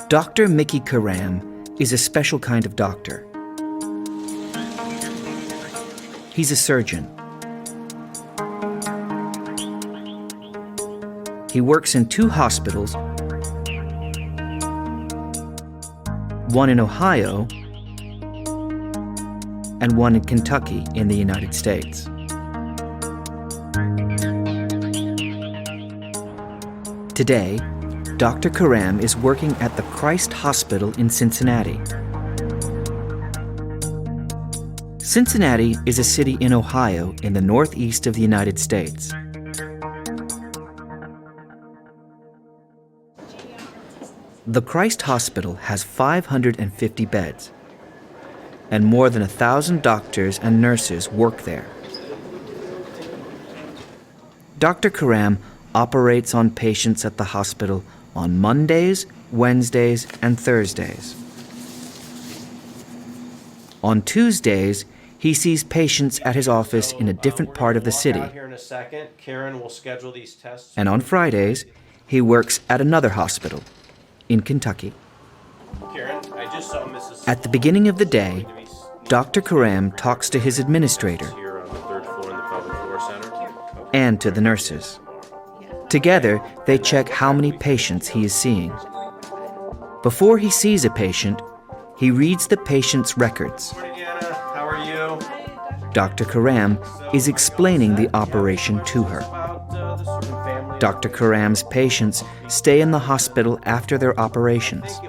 Dr. Mickey Karam is a special kind of doctor. He's a surgeon. He works in 2 hospitals, one in Ohio and one in Kentucky in the United States. Today, Dr. Karam is working at the Christ Hospital in Cincinnati. Cincinnati is a city in Ohio in the northeast of the United States. The Christ Hospital has 550 beds, and more than 1,000 doctors and nurses work there. Dr. Karam operates on patients at the hospital on Mondays, Wednesdays, and Thursdays. On Tuesdays, he sees patients at his office in a different part of the city. And on Fridays, he works at another hospital in Kentucky. At the beginning of the day, Dr. Karam talks to his administrator and to the nurses. Together, they check how many patients he is seeing. Before he sees a patient, he reads the patient's records. How are you? Dr. Karam is explaining the operation to her. Dr. Karam's patients stay in the hospital after their operations.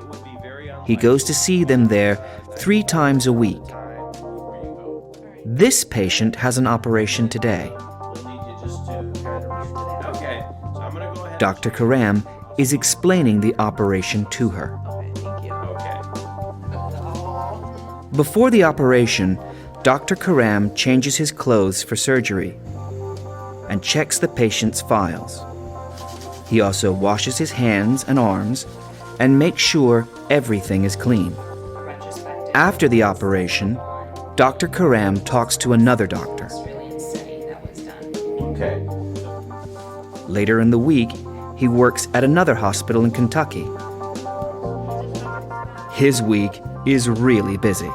He goes to see them there 3 times a week. This patient has an operation today. Dr. Karam is explaining the operation to her. Before the operation, Dr. Karam changes his clothes for surgery and checks the patient's files. He also washes his hands and arms and makes sure everything is clean. After the operation, Dr. Karam talks to another doctor. Later in the week, he works at another hospital in Kentucky. His week is really busy.